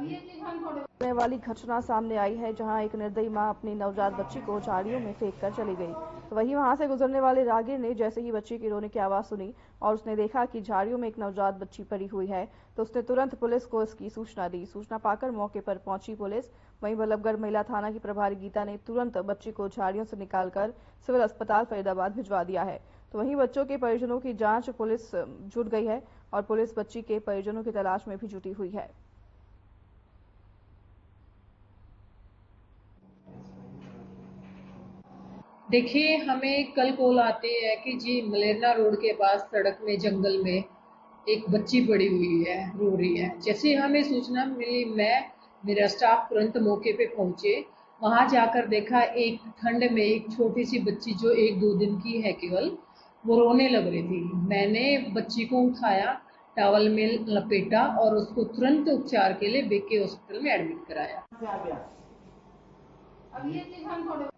होने वाली घटना सामने आई है, जहां एक निर्दयी मां अपनी नवजात बच्ची को झाड़ियों में फेंक कर चली गई। तो वहीं वहां से गुजरने वाले राहगीर ने जैसे ही बच्ची की रोने की आवाज सुनी और उसने देखा कि झाड़ियों में एक नवजात बच्ची पड़ी हुई है, तो उसने तुरंत पुलिस को इसकी सूचना दी। सूचना पाकर मौके पर पहुंची पुलिस। वहीं बल्लभगढ़ महिला थाना की प्रभारी गीता ने तुरंत बच्ची को झाड़ियों से निकालकर सिविल अस्पताल फरीदाबाद भिजवा दिया है। तो वहीं बच्चों के परिजनों की जांच पुलिस जुट गई है और पुलिस बच्ची के परिजनों की तलाश में भी जुटी हुई है। देखिए, हमें कल कॉल आते हैं कि जी मलेरना रोड के पास सड़क में जंगल में एक बच्ची पड़ी हुई है, रो रही है। जैसे ही हमें सूचना मिली, मेरा स्टाफ तुरंत मौके पे पहुंचे। वहां जाकर देखा, एक ठंड में एक छोटी सी बच्ची जो 1-2 दिन की है केवल, वो रोने लग रही थी। मैंने बच्ची को उठाया, टॉवल में लपेटा और उसको तुरंत उपचार के लिए बेके हॉस्पिटल में एडमिट कराया। अब ये चीज हम थोड़े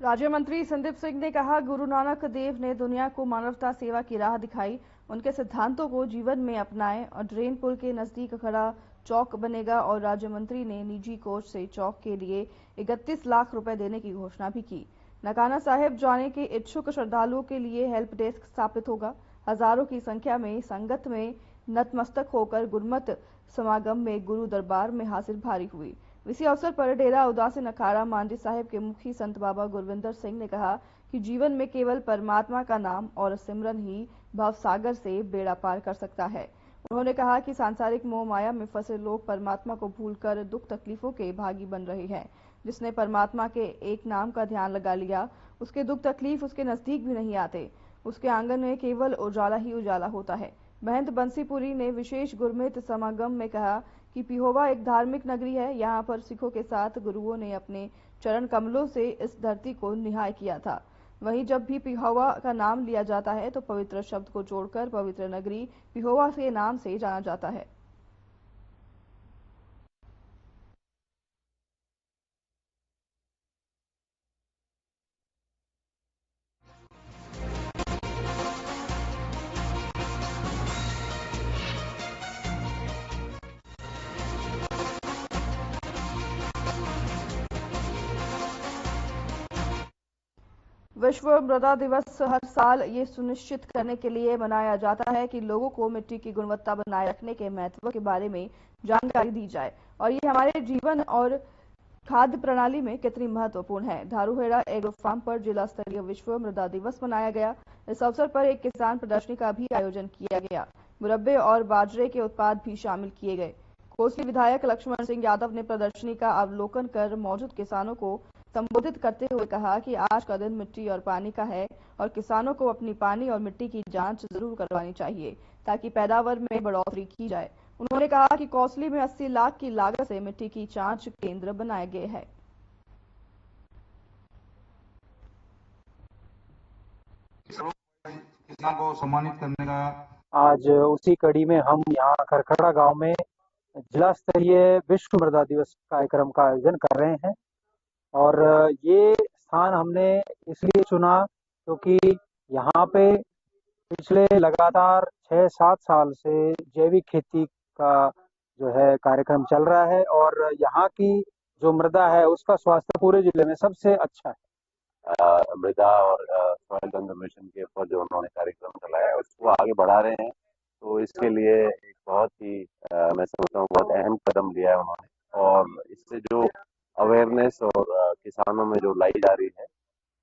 राज्य मंत्री संदीप सिंह ने कहा, गुरु नानक देव ने दुनिया को मानवता सेवा की राह दिखाई। उनके सिद्धांतों को जीवन में अपनाएं और ड्रेन पुल के नजदीक खड़ा चौक बनेगा। और राज्य मंत्री ने निजी कोच से चौक के लिए 31 लाख रुपए देने की घोषणा भी की। ननकाना साहिब जाने के इच्छुक श्रद्धालुओं के लिए हेल्प डेस्क स्थापित होगा। हजारों की संख्या में संगत में नतमस्तक होकर गुरमत समागम में गुरु दरबार में हाजिर भारी हुई। इसी अवसर पर डेरा उदासीन अखाड़ा मांडी साहिब के मुखी संत बाबा गुरविंदर सिंह ने कहा कि जीवन में केवल परमात्मा का नाम और सिमरन ही भवसागर से बेड़ा पार कर सकता है। उन्होंने कहा कि सांसारिक मोह माया में फंसे लोग परमात्मा को भूलकर दुख तकलीफों के भागी बन रहे हैं। जिसने परमात्मा के एक नाम का ध्यान लगा लिया, उसके दुख तकलीफ उसके नजदीक भी नहीं आते। उसके आंगन में केवल उजाला ही उजाला होता है। महंत बंसीपुरी ने विशेष गुरमत समागम में कहा कि पिहोवा एक धार्मिक नगरी है। यहाँ पर सिखों के साथ गुरुओं ने अपने चरण कमलों से इस धरती को निहाय किया था। वहीं जब भी पिहोवा का नाम लिया जाता है तो पवित्र शब्द को जोड़कर पवित्र नगरी पिहोवा के नाम से जाना जाता है। विश्व मृदा दिवस हर साल ये सुनिश्चित करने के लिए मनाया जाता है कि लोगों को मिट्टी की गुणवत्ता बनाए रखने के महत्व के बारे में जानकारी दी जाए और ये हमारे जीवन और खाद्य प्रणाली में कितनी महत्वपूर्ण है। धारूहेड़ा एग्रो फार्म पर जिला स्तरीय विश्व मृदा दिवस मनाया गया। इस अवसर पर एक किसान प्रदर्शनी का भी आयोजन किया गया। मुरब्बे और बाजरे के उत्पाद भी शामिल किए गए। कोसली विधायक लक्ष्मण सिंह यादव ने प्रदर्शनी का अवलोकन कर मौजूद किसानों को संबोधित करते हुए कहा कि आज का दिन मिट्टी और पानी का है और किसानों को अपनी पानी और मिट्टी की जांच जरूर करवानी चाहिए ताकि पैदावार में बढ़ोतरी की जाए। उन्होंने कहा कि कौसली में 80 लाख की लागत से मिट्टी की जांच केंद्र बनाए गए हैं। किसान को सम्मानित करने का आज उसी कड़ी में हम यहाँ खरखड़ा गांव में जिला स्तरीय विश्व मृदा दिवस कार्यक्रम का आयोजन कर रहे हैं। और ये स्थान हमने इसलिए चुना क्योंकि यहाँ पे पिछले लगातार 6-7 साल से जैविक खेती का जो है कार्यक्रम चल रहा है और यहाँ की जो मृदा है उसका स्वास्थ्य पूरे जिले में सबसे अच्छा है। मृदा और सॉइल कंजर्वेशन के ऊपर जो उन्होंने कार्यक्रम चलाया है उसको आगे बढ़ा रहे हैं। तो इसके लिए एक बहुत ही मैं समझता हूँ बहुत अहम कदम लिया है उन्होंने। और इससे जो अवेयरनेस और किसानों में जो लाई जा रही है,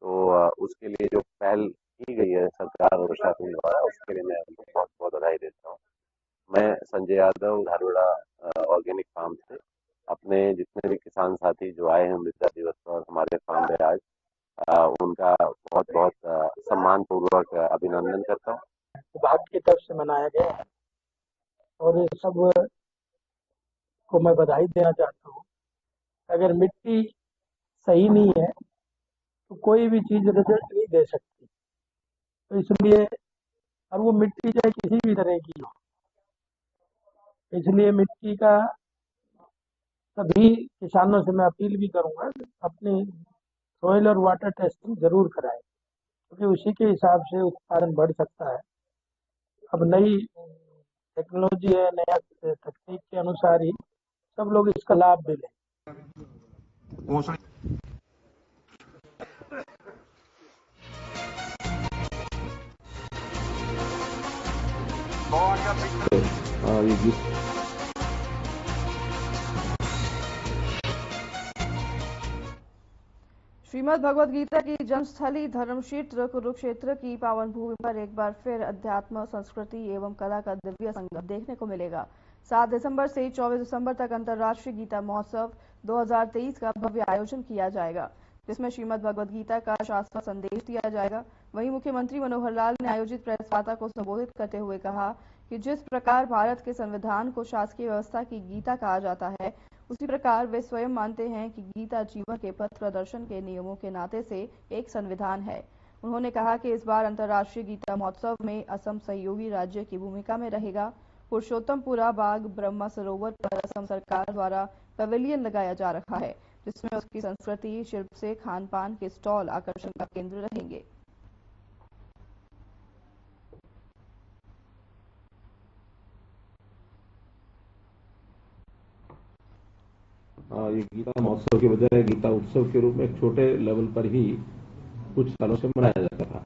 तो उसके लिए जो पहल की गई है सरकार और प्रशासन द्वारा, उसके लिए मैं उनको बहुत बहुत बधाई देता हूँ। मैं संजय यादव, धारूहेड़ा ऑर्गेनिक फार्म से अपने जितने भी किसान साथी जो आए हैं मृदा दिवस पर हमारे फार्म में आज, उनका बहुत बहुत सम्मान पूर्वक अभिनंदन करता हूँ। विभाग की तरफ से मनाया गया है और ये सब को मैं बधाई देना चाहता हूँ। अगर मिट्टी सही नहीं है तो कोई भी चीज रिजल्ट नहीं दे सकती। तो इसलिए, और वो मिट्टी चाहे किसी भी तरह की हो, इसलिए मिट्टी का सभी किसानों से मैं अपील भी करूंगा कि अपनी सॉइल और वाटर टेस्टिंग जरूर कराएं, क्योंकि उसी के हिसाब से उत्पादन बढ़ सकता है। अब नई टेक्नोलॉजी है, नया तकनीक के अनुसार ही सब लोग इसका लाभ भी लें। ओसड़ी ये गीत श्रीमद् भगवद गीता की जन्मस्थली धर्मक्षेत्र कुरुक्षेत्र की पावन भूमि पर एक बार फिर अध्यात्म, संस्कृति एवं कला का दिव्य संगम देखने को मिलेगा। 7 दिसंबर से 24 दिसंबर तक अंतर्राष्ट्रीय गीता महोत्सव 2023 का भव्य आयोजन किया जाएगा, जिसमें श्रीमद् भगवद गीता का शाश्वत संदेश दिया जाएगा। वहीं मुख्यमंत्री मनोहर लाल ने आयोजित प्रेस वार्ता को संबोधित करते हुए कहा कि जिस प्रकार भारत के संविधान को शासकीय व्यवस्था की गीता कहा जाता है, उसी प्रकार वे स्वयं मानते हैं कि गीता जीवन के पथ प्रदर्शन के नियमों के नाते से एक संविधान है। उन्होंने कहा कि इस बार अंतर्राष्ट्रीय गीता महोत्सव में असम सहयोगी राज्य की भूमिका में रहेगा। पुरुषोत्तमपुरा बाग ब्रह्मा सरोवर पर असम सरकार द्वारा पवेलियन लगाया जा रहा है, जिसमें उसकी संस्कृति, शिल्प से खान पान के स्टॉल आकर्षण का केंद्र रहेंगे। ये गीता महोत्सव के बजाय गीता उत्सव के रूप में एक छोटे लेवल पर ही कुछ सालों से मनाया जाता था।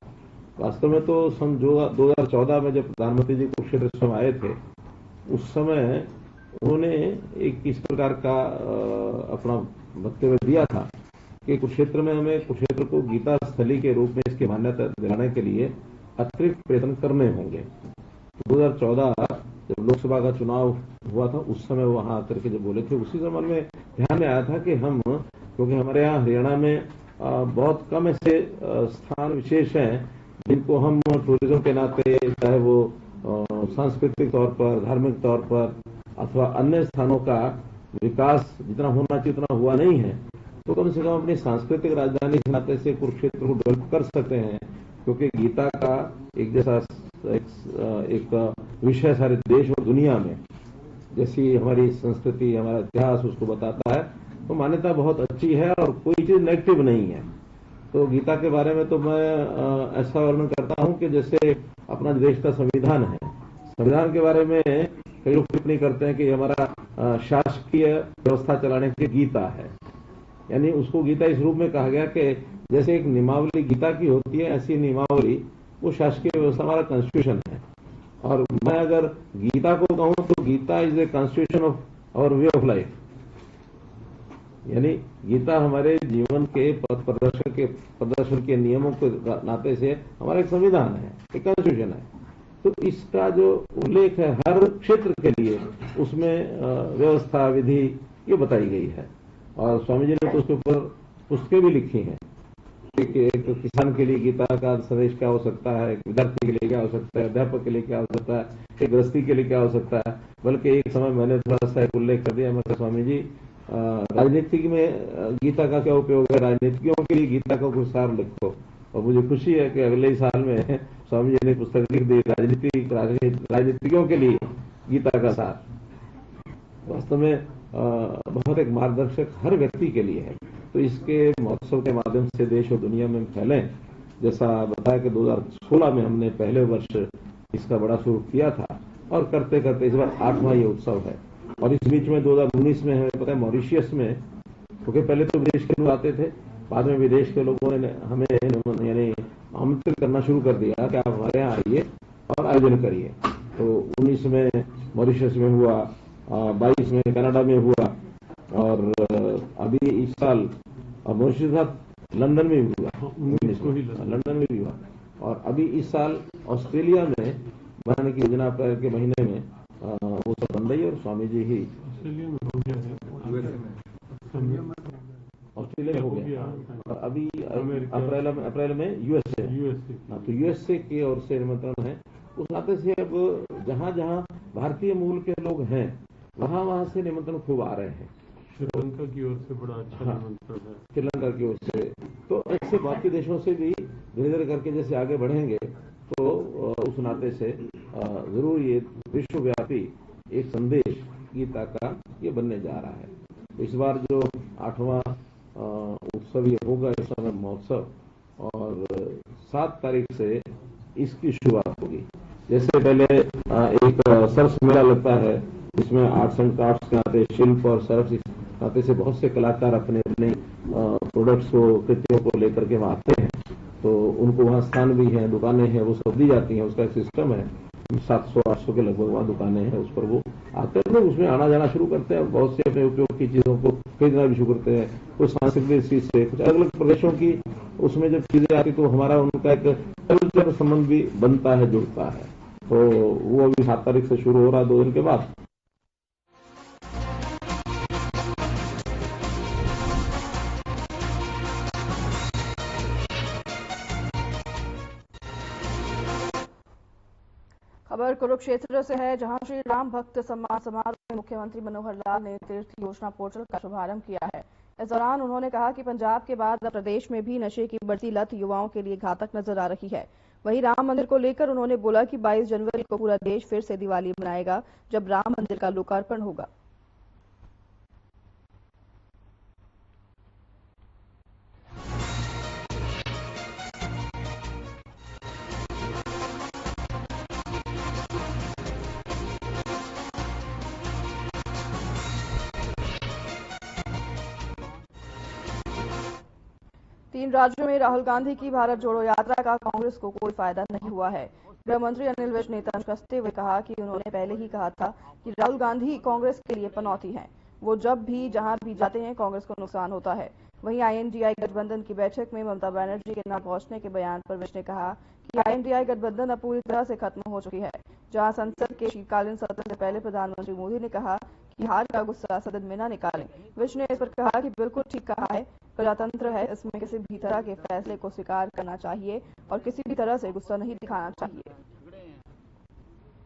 वास्तव में तो सन 2014 में जब प्रधानमंत्री जी कुरुक्षेत्र में आए थे, उस समय उन्होंने एक इस प्रकार का अपना वक्तव्य दिया था कि कुरुक्षेत्र में हमें कुरुक्षेत्र को गीता स्थली के रूप में इसकी मान्यता दिलाने के लिए अतिरिक्त प्रयत्न करने होंगे। 2014 जब लोकसभा का चुनाव हुआ था, उस समय वहां आकर के जब बोले थे, उसी समय में ध्यान में आया था कि हम, क्योंकि हमारे यहाँ हरियाणा में बहुत कम ऐसे स्थान विशेष हैं जिनको हम टूरिज्म के नाते, चाहे वो सांस्कृतिक तौर पर, धार्मिक तौर पर अथवा अन्य स्थानों का विकास जितना होना चाहिए उतना हुआ नहीं है, तो कम से कम अपनी सांस्कृतिक राजधानी के नाते से कुरुक्षेत्र को डेवलप कर सकते हैं, क्योंकि गीता का एक जैसा एक विषय सारे देश और दुनिया में, जैसी हमारी संस्कृति, हमारा इतिहास उसको बताता है, तो मान्यता बहुत अच्छी है और कोई चीज नेगेटिव नहीं है। तो गीता के बारे में तो मैं ऐसा वर्णन करता हूं कि जैसे अपना देश का संविधान है, संविधान के बारे में कई लोग टिप्पणी करते हैं कि हमारा शासकीय व्यवस्था चलाने की गीता है, यानी उसको गीता इस रूप में कहा गया कि जैसे एक नियमावली गीता की होती है, ऐसी नियमावली वो शासकीय व्यवस्था हमारा कॉन्स्टिट्यूशन है। और मैं अगर गीता को कहूं तो Gita is a constitution of our way of life, यानी गीता हमारे जीवन के पथ प्रदर्शन के नियमों के नाते से हमारा एक संविधान है, एक कॉन्स्टिट्यूशन है। तो इसका जो उल्लेख है हर क्षेत्र के लिए, उसमें व्यवस्था, विधि ये बताई गई है। और स्वामी जी ने तो उसके ऊपर पुस्तकें भी लिखी हैं कि एक किसान के लिए गीता का संदेश क्या हो सकता है, एक विद्यार्थी के लिए क्या हो सकता है, अध्यापक के लिए क्या हो सकता है, एक गृहस्थी के लिए क्या हो सकता है। बल्कि एक समय मैंने थोड़ा सा एक उल्लेख कर दिया, मैं स्वामी जी राजनीति में गीता का क्या उपयोग है, राजनीतिज्ञों के लिए गीता का कुछ सार लिखो। और मुझे खुशी है कि अगले ही साल में स्वामी जी ने पुस्तक लिख दी, राजनीतिज्ञों के लिए गीता का सार। वास्तव में बहुत एक मार्गदर्शक हर व्यक्ति के लिए है। तो इसके महोत्सव के माध्यम से देश और दुनिया में फैलें। जैसा बताया कि 2016 में हमने पहले वर्ष इसका बड़ा शुरू किया था, और करते करते इस बार 8वां ये उत्सव है। और इस बीच में 2019 में हमें पता है मॉरिशियस में, क्योंकि पहले तो विदेश के लोग आते थे, बाद में विदेश के लोगों ने हमें यानी आमंत्रित करना शुरू कर दिया कि आप हमारे यहाँ आइए और आयोजन करिए। तो 19 में मॉरिशस में हुआ, 22 में कनाडा में हुआ, और अभी इस साल मॉरिशस लंदन में भी हुआ, लंदन में भी हुआ, और अभी इस साल ऑस्ट्रेलिया में बनाने की योजना अप्रैल के महीने में वो सब बन रही है। और स्वामी जी ही ऑस्ट्रेलिया में हो गया, और अभी अप्रैल में यूएसए। तो यूएसए की ओर से निमंत्रण है। उस नाते से अब जहां जहां भारतीय मूल के लोग हैं, वहां से निमंत्रण खूब आ रहे हैं। श्रीलंका की ओर से बड़ा अच्छा निमंत्रण है, श्रीलंका की ओर से। तो ऐसे बाकी देशों से भी धीरे धीरे करके जैसे आगे बढ़ेंगे, तो उस नाते से जरूर ये विश्वव्यापी एक संदेश गीता का ये बनने जा रहा है। इस बार जो 8वां उत्सव ये होगा, इस समय महोत्सव, और 7 तारीख से इसकी शुरुआत होगी। जैसे पहले एक सरस मेला लगता है, इसमें आर्ट्स एंड क्राफ्ट्स के नाते, शिल्प और सरस नाते से बहुत से कलाकार अपने अपने प्रोडक्ट्स को, कृतियों को लेकर के वहां आते हैं, तो उनको वहाँ स्थान भी है, दुकानें हैं, वो सब दी जाती हैं। उसका एक सिस्टम है, 700-800 के लगभग वहाँ दुकानें हैं, उस पर वो आते हैं, लोग उसमें आना जाना शुरू करते हैं, बहुत से अपने उपयोग की चीजों को खरीदना भी शुरू करते हैं। कुछ सांस्कृतिक चीज से, कुछ अलग अलग प्रदेशों की उसमें जब चीजें आती तो हमारा उनका एक कल्चर संबंध भी बनता है, जुड़ता है। तो वो अभी 7 तारीख से शुरू हो रहा है, 2 दिन के बाद। खबर कुरुक्षेत्र से है, जहां श्री राम भक्त सम्मान समारोह में मुख्यमंत्री मनोहर लाल ने तीर्थ योजना पोर्टल का शुभारंभ किया है। इस दौरान उन्होंने कहा कि पंजाब के बाद अब प्रदेश में भी नशे की बढ़ती लत युवाओं के लिए घातक नजर आ रही है। वहीं राम मंदिर को लेकर उन्होंने बोला कि 22 जनवरी को पूरा देश फिर से दिवाली मनाएगा, जब राम मंदिर का लोकार्पण होगा। तीन राज्यों में राहुल गांधी की भारत जोड़ो यात्रा का कांग्रेस को कोई फायदा नहीं हुआ है। गृह मंत्री अनिल विज ने तंज कसते हुए कहा कि उन्होंने पहले ही कहा था कि राहुल गांधी कांग्रेस के लिए पनौती हैं। वो जब भी जहां भी जाते हैं कांग्रेस को नुकसान होता है। वहीं INDI गठबंधन की बैठक में ममता बनर्जी के न पहुंचने के बयान पर विज ने कहा कि INDI गठबंधन अब पूरी तरह से खत्म हो चुकी है। जहां संसद के शीतकालीन सत्र से पहले प्रधानमंत्री मोदी ने कहा कि हार का गुस्सा सदन में न निकालें। विज ने इस पर कहा कि बिल्कुल ठीक कहा है, प्रजातंत्र है, इसमें किसी भी तरह के फैसले को स्वीकार करना चाहिए और किसी भी तरह से गुस्सा नहीं दिखाना चाहिए।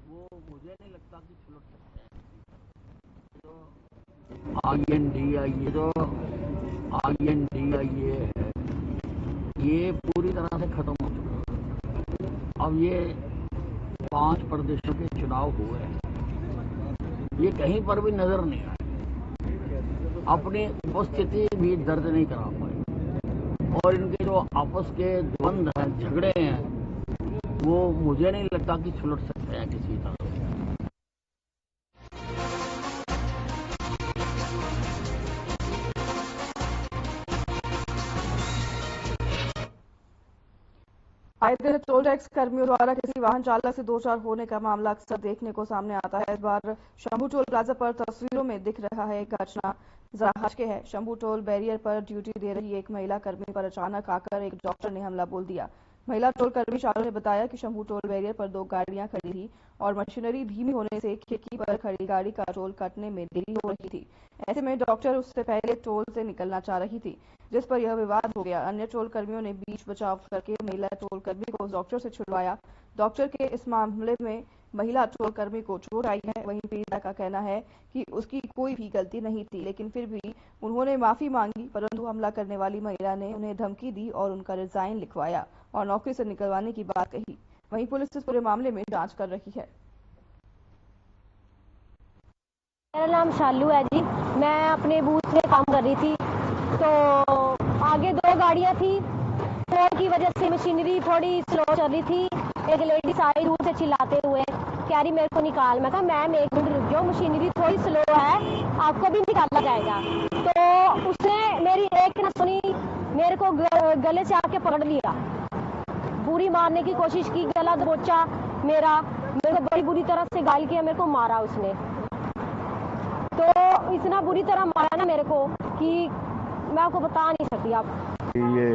वो मुझे नहीं लगता कि छुलट सकते हैं। ये पूरी तरह से खत्म हो चुका है। अब ये 5 प्रदेशों के चुनाव हुए हैं, ये कहीं पर भी नजर नहीं आए, अपनी उपस्थिति भी दर्ज नहीं करा पाए, और इनके जो आपस के द्वंद्व हैं, झगड़े हैं, वो मुझे नहीं लगता कि सुलझ सकते हैं किसी तरह से। आए दिन टोल टैक्स कर्मियों द्वारा किसी वाहन चालक से 2-4 होने का मामला अक्सर देखने को सामने आता है। इस बार शंभू टोल प्लाजा पर तस्वीरों में दिख रहा है एक घटना जरा हटके है। शंभू टोल बैरियर पर ड्यूटी दे रही एक महिला कर्मी पर अचानक आकर एक डॉक्टर ने हमला बोल दिया। महिला टोल कर्मी शालू ने बताया कि शंभू टोल बैरियर पर 2 गाड़ियां खड़ी थी और मशीनरी धीमी होने से खिड़की पर खड़ी गाड़ी का टोल कटने में देरी हो रही थी। ऐसे में डॉक्टर उससे पहले टोल से निकलना चाह रही थी, जिस पर यह विवाद हो गया। अन्य टोल कर्मियों ने बीच बचाव करके महिला टोल कर्मी को उस डॉक्टर से छुड़वाया। डॉक्टर के इस मामले में महिला टोल कर्मी को चोट आई है। वहीं पीड़िता का कहना है कि उसकी कोई भी गलती नहीं थी, लेकिन फिर भी उन्होंने माफी मांगी, परंतु हमला करने वाली महिला ने उन्हें धमकी दी और उनका रिजाइन लिखवाया और नौकरी से निकलवाने की बात कही। वहीं पुलिस इस पूरे मामले में जांच कर रही है। मेरा नाम शालू है जी। मैं अपने बूथ में काम कर रही थी, तो आगे 2 गाड़ियां थी। टोल की वजह से मशीनरी थोड़ी स्लो चल रही थी। एक लेडीज आई दूर से चिल्लाते हुए, कह रही मेरे को निकाल। मैं कहा मैम 1 मिनट रुक जाओ, मशीनरी थोड़ी स्लो है, आपको भी निकाला जाएगा। तो उसने मेरी एक न सुनी, मेरे को गले से आके पकड़ लिया, बुरी मारने की कोशिश की, गला दबोचा मेरे को बड़ी बुरी तरह से घायल किया, मेरे को मारा उसने। तो इतना बुरी तरह मारा ना मेरे को कि मैं आपको बता नहीं सकती। आप ये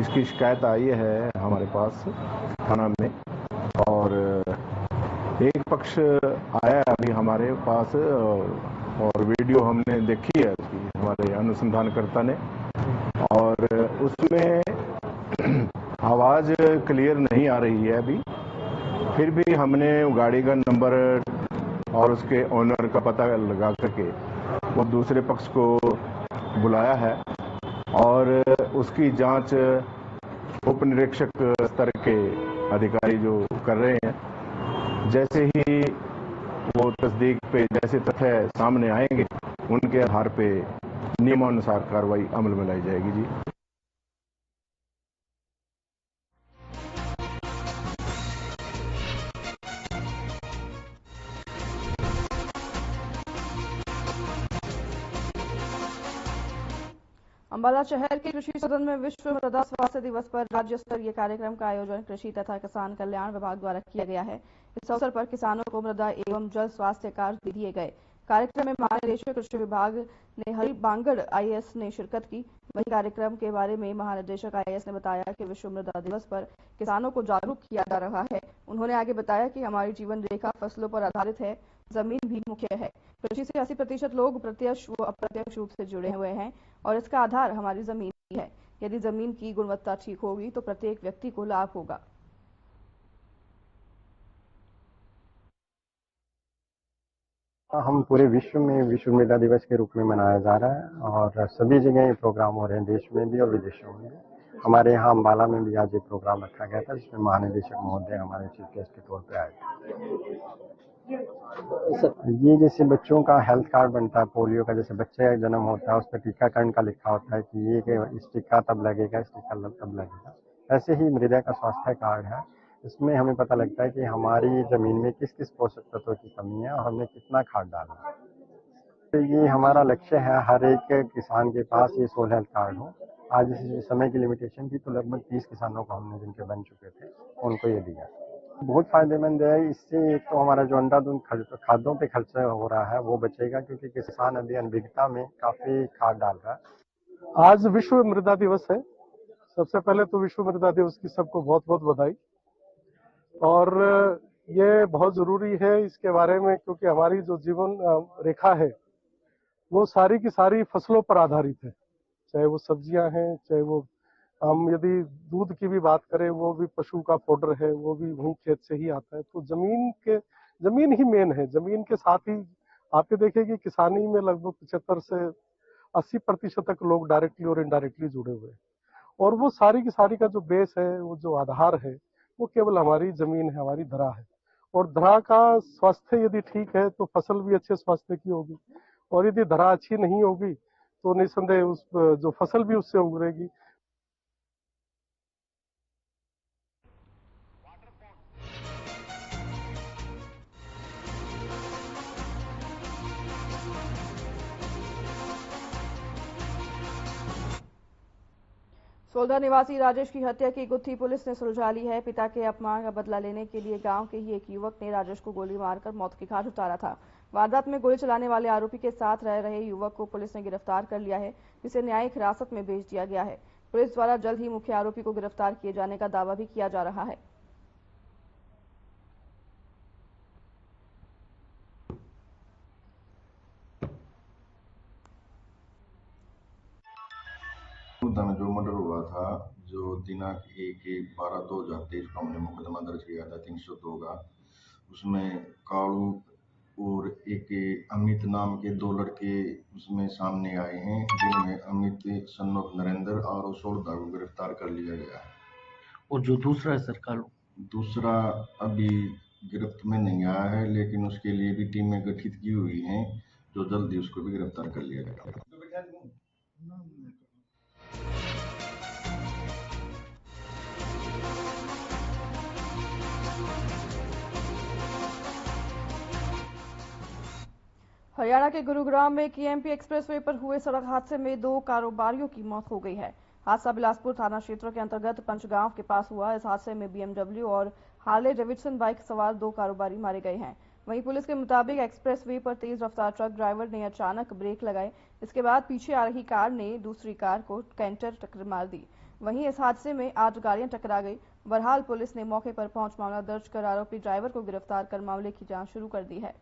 इसकी शिकायत आई है हमारे पास थाना में, और एक पक्ष आया है अभी हमारे पास, और वीडियो हमने देखी है उसकी, हमारे अनुसंधानकर्ता ने, और उसमें आवाज़ क्लियर नहीं आ रही है अभी। फिर भी हमने गाड़ी का नंबर और उसके ओनर का पता लगा करके वो दूसरे पक्ष को बुलाया है, और उसकी जांच उप निरीक्षक स्तर के अधिकारी जो कर रहे हैं, जैसे ही वो तस्दीक पे जैसे तथ्य सामने आएंगे उनके आधार पे नियमानुसार कार्रवाई अमल में लाई जाएगी जी। अंबाला शहर के कृषि सदन में विश्व मृदा स्वास्थ्य दिवस पर राज्य स्तरीय कार्यक्रम का आयोजन कृषि तथा किसान कल्याण विभाग द्वारा किया गया है। इस अवसर पर किसानों को मृदा एवं जल स्वास्थ्य कार्ड भी दिए गए। कार्यक्रम में महानिदेशक कृषि विभाग ने हरि बांगड़ आईएएस ने शिरकत की। वहीं कार्यक्रम के बारे में महानिदेशक आईएएस ने बताया कि विश्व मृदा दिवस पर किसानों को जागरूक किया जा रहा है। उन्होंने आगे बताया कि हमारी जीवन रेखा फसलों पर आधारित है, जमीन भी मुख्य है। कृषि से 80% लोग प्रत्यक्ष व अप्रत्यक्ष रूप से जुड़े हुए हैं और इसका आधार हमारी जमीन है। यदि जमीन की गुणवत्ता ठीक होगी तो प्रत्येक व्यक्ति को लाभ होगा। हम पूरे विश्व में विश्व मृदा दिवस के रूप में मनाया जा रहा है और सभी जगह ये प्रोग्राम हो रहे हैं, देश में भी और विदेशों में भी। हमारे यहाँ अम्बाला में भी आज एक प्रोग्राम रखा गया था जिसमें महानिदेशक महोदय हमारे चीफ गेस्ट के तौर पे आए थे। ये जैसे बच्चों का हेल्थ कार्ड बनता है, पोलियो का जैसे बच्चे का जन्म होता है उस पर टीकाकरण का लिखा होता है कि ये इस टीका तब लगेगा, इस टीका तब लगेगा। ऐसे ही मृदा का स्वास्थ्य कार्ड है, इसमें हमें पता लगता है कि हमारी जमीन में किस किस पोषक तत्वों की कमी है और हमने कितना खाद डालना है। तो ये हमारा लक्ष्य है, हर एक किसान के पास ये सोल हेल्थ कार्ड हो। आज इस समय की लिमिटेशन थी तो लगभग 30 किसानों को हमने जिनके बन चुके थे उनको ये दिया। बहुत फायदेमंद है। इससे एक तो हमारा जो अंधाधुंध खादों पे खर्चा हो रहा है वो बचेगा, क्योंकि किसान अभी अनभिज्ञता में काफी खाद डाल रहा है। आज विश्व मृदा दिवस है। सबसे पहले तो विश्व मृदा दिवस की सबको बहुत बहुत बधाई। और ये बहुत जरूरी है इसके बारे में, क्योंकि हमारी जो जीवन रेखा है वो सारी की सारी फसलों पर आधारित है। चाहे वो सब्जियां हैं, चाहे वो हम यदि दूध की भी बात करें वो भी पशु का पाउडर है, वो भी वहीं खेत से ही आता है। तो जमीन ही मेन है। जमीन के साथ ही आप ये देखिए कि किसानी में लगभग 75 से 80% तक लोग डायरेक्टली और इनडायरेक्टली जुड़े हुए हैं। और वो सारी की सारी का जो बेस है, वो जो आधार है, वो केवल हमारी जमीन है, हमारी धरा है। और धरा का स्वास्थ्य यदि ठीक है तो फसल भी अच्छे स्वास्थ्य की होगी, और यदि धरा अच्छी नहीं होगी तो निस्संदेह उस जो फसल भी उससे उगरेगी। सोलधा निवासी राजेश की हत्या की गुत्थी पुलिस ने सुलझा ली है। पिता के अपमान का बदला लेने के लिए गांव के ही एक युवक ने राजेश को गोली मारकर मौत के घाट उतारा था। वारदात में गोली चलाने वाले आरोपी के साथ रह रहे युवक को पुलिस ने गिरफ्तार कर लिया है, जिसे न्यायिक हिरासत में भेज दिया गया है। पुलिस द्वारा जल्द ही मुख्य आरोपी को गिरफ्तार किए जाने का दावा भी किया जा रहा है। में जो मर्डर हुआ था, जो दिनांक 1/12/2023 को हमने मुकदमा दर्ज किया था 302 का, उसमें कालू और एक अमित नाम के 2 लड़के उसमें सामने आए हैं, जिनमें अमित सन ऑफ नरेंद्र और सोलधा को गिरफ्तार कर लिया गया है। और जो दूसरा है सर कालू, दूसरा अभी गिरफ्त में नहीं आया है, लेकिन उसके लिए भी टीमें गठित की हुई हैं, जो जल्दी उसको भी गिरफ्तार कर लिया जाएगा। हरियाणा के गुरुग्राम में केएमपी एक्सप्रेसवे पर हुए सड़क हादसे में 2 कारोबारियों की मौत हो गई है। हादसा बिलासपुर थाना क्षेत्र के अंतर्गत पंचगांव के पास हुआ। इस हादसे में बीएमडब्ल्यू और हार्ले डेविडसन बाइक सवार 2 कारोबारी मारे गए हैं। वहीं पुलिस के मुताबिक एक्सप्रेसवे पर तेज रफ्तार ट्रक ड्राइवर ने अचानक ब्रेक लगाए। इसके बाद पीछे आ रही कार ने दूसरी कार को कैंटर टक्कर मार दी। वहीं इस हादसे में 8 गाड़ियां टकरा गई। बहरहाल पुलिस ने मौके पर पहुंच मामला दर्ज कर आरोपी ड्राइवर को गिरफ्तार कर मामले की जांच शुरू कर दी है।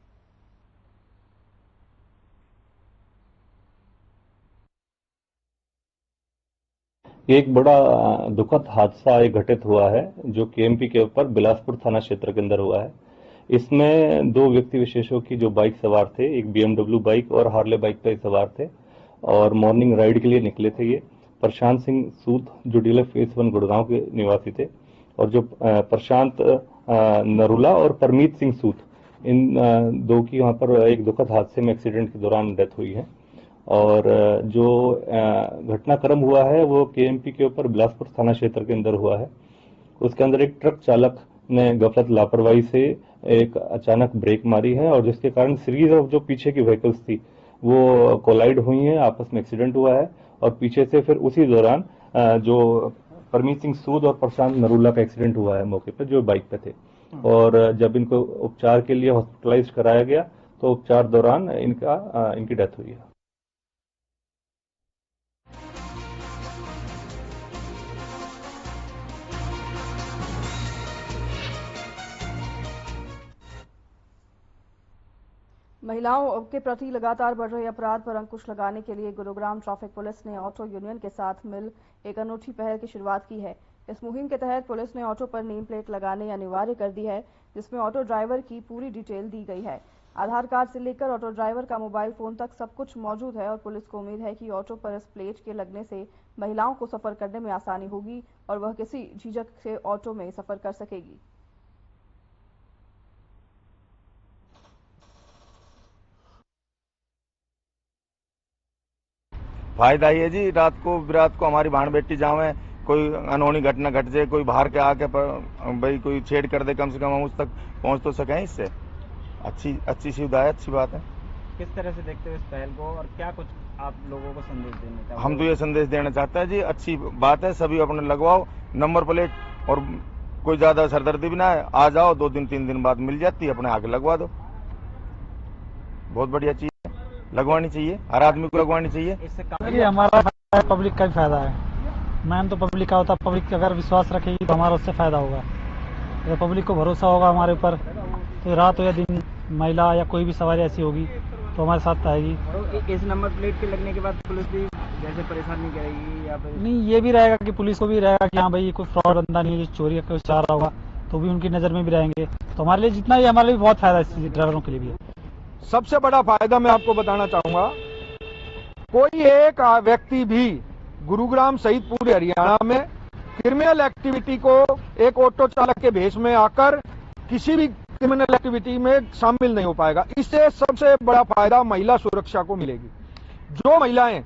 एक बड़ा दुखद हादसा घटित हुआ है, जो केएमपी के ऊपर बिलासपुर थाना क्षेत्र के अंदर हुआ है। इसमें 2 व्यक्ति विशेषों की जो बाइक सवार थे, एक बीएमडब्ल्यू बाइक और हार्ले बाइक पर सवार थे और मॉर्निंग राइड के लिए निकले थे। ये प्रशांत सिंह सूद जो डीलर फेस 1 गुड़गांव के निवासी थे, और जो प्रशांत नरूला और परमीत सिंह सूद, इन दो की वहां पर एक दुखद हादसे में एक्सीडेंट के दौरान डेथ हुई है। और जो घटनाक्रम हुआ है वो केएमपी के ऊपर बिलासपुर थाना क्षेत्र के अंदर हुआ है। उसके अंदर एक ट्रक चालक ने गफलत लापरवाही से एक अचानक ब्रेक मारी है और जिसके कारण सीरीज ऑफ जो पीछे की व्हीकल्स थी वो कोलाइड हुई हैं, आपस में एक्सीडेंट हुआ है। और पीछे से फिर उसी दौरान जो परमीत सिंह सूद और प्रशांत नरूला का एक्सीडेंट हुआ है मौके पर, जो बाइक पे थे। और जब इनको उपचार के लिए हॉस्पिटलाइज कराया गया तो उपचार दौरान इनकी डेथ हुई है। महिलाओं के प्रति लगातार बढ़ रहे अपराध पर अंकुश लगाने के लिए गुरुग्राम ट्रैफिक पुलिस ने ऑटो यूनियन के साथ मिल एक अनूठी पहल की शुरुआत की है। इस मुहिम के तहत पुलिस ने ऑटो पर नेम प्लेट लगाने अनिवार्य कर दी है, जिसमें ऑटो ड्राइवर की पूरी डिटेल दी गई है। आधार कार्ड से लेकर ऑटो ड्राइवर का मोबाइल फोन तक सब कुछ मौजूद है और पुलिस को उम्मीद है कि ऑटो पर इस प्लेट के लगने से महिलाओं को सफर करने में आसानी होगी और वह किसी झिझक से ऑटो में सफर कर सकेगी। फायदा ये जी, रात को हमारी भाण बेटी जावे, कोई अनहोनी घटना घट जाए, कोई बाहर के आके भाई कोई छेड़ कर दे, कम से कम हम उस तक पहुंच तो सकें। इससे अच्छी सुविधा है, अच्छी बात है। किस तरह से देखते हो इस पहल को और क्या कुछ आप लोगों को संदेश देना चाहते हैं? हम तो ये संदेश देना चाहते हैं जी, अच्छी बात है, सभी अपने लगवाओ नंबर प्लेट, और कोई ज्यादा सरदर्दी भी ना है, आ जाओ 2 दिन 3 दिन बाद मिल जाती है, अपने आगे लगवा दो। बहुत बढ़िया चीज है, लगवानी चाहिए, हर आदमी को लगवानी चाहिए। इससे हमारा पब्लिक का भी फायदा है। मैन तो पब्लिक का होता है, पब्लिक अगर विश्वास रखेगी तो हमारा उससे फायदा होगा। अगर पब्लिक को भरोसा होगा हमारे ऊपर तो रात हो या दिन महिला या कोई भी सवारी ऐसी होगी तो हमारे साथ आएगी। इस नंबर प्लेट के लगने के बाद पुलिस भी जैसे परेशान नहीं करेगी या फिर नहीं, ये भी रहेगा कि पुलिस को भी रहेगा कि हाँ भाई कोई फ्रॉड बंदा नहीं है जो चोरी का चाह रहा होगा, तो भी उनकी नजर में भी रहेंगे। तो हमारे लिए जितना ही हमारे लिए बहुत फायदा है, ड्राइवरों के लिए भी है। सबसे बड़ा फायदा मैं आपको बताना चाहूंगा, कोई एक व्यक्ति भी गुरुग्राम सहित पूरे हरियाणा में क्रिमिनल एक्टिविटी को एक ऑटो चालक के भेष में आकर किसी भी क्रिमिनल एक्टिविटी में शामिल नहीं हो पाएगा। इससे सबसे बड़ा फायदा महिला सुरक्षा को मिलेगी। जो महिलाएं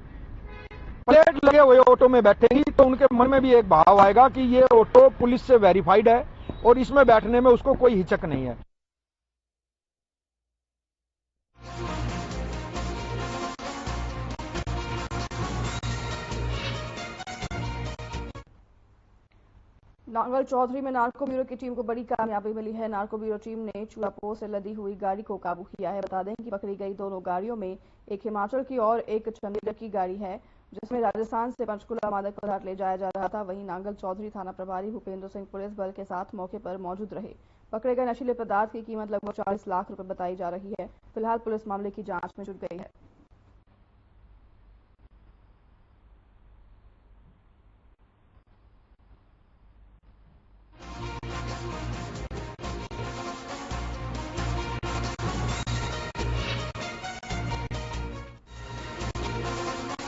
प्लेट लगे हुए ऑटो में बैठेंगी तो उनके मन में भी एक भाव आएगा कि ये ऑटो पुलिस से वेरीफाइड है और इसमें बैठने में उसको कोई हिचक नहीं है। नांगल चौधरी में नार्को ब्यूरो की टीम को बड़ी कामयाबी मिली है। नार्को ब्यूरो टीम ने चूड़ापोल से लदी हुई गाड़ी को काबू किया है। बता दें कि पकड़ी गई दोनों गाड़ियों में एक हिमाचल की और एक चंडीगढ़ की गाड़ी है, जिसमें राजस्थान से पंचकुला मादक पदार्थ ले जाया जा रहा था। वहीं नांगल चौधरी थाना प्रभारी भूपेंद्र सिंह पुलिस बल के साथ मौके पर मौजूद रहे। पकड़े गए नशीले पदार्थ की कीमत लगभग 40 लाख रुपए बताई जा रही है। फिलहाल पुलिस मामले की जांच में जुट गई है।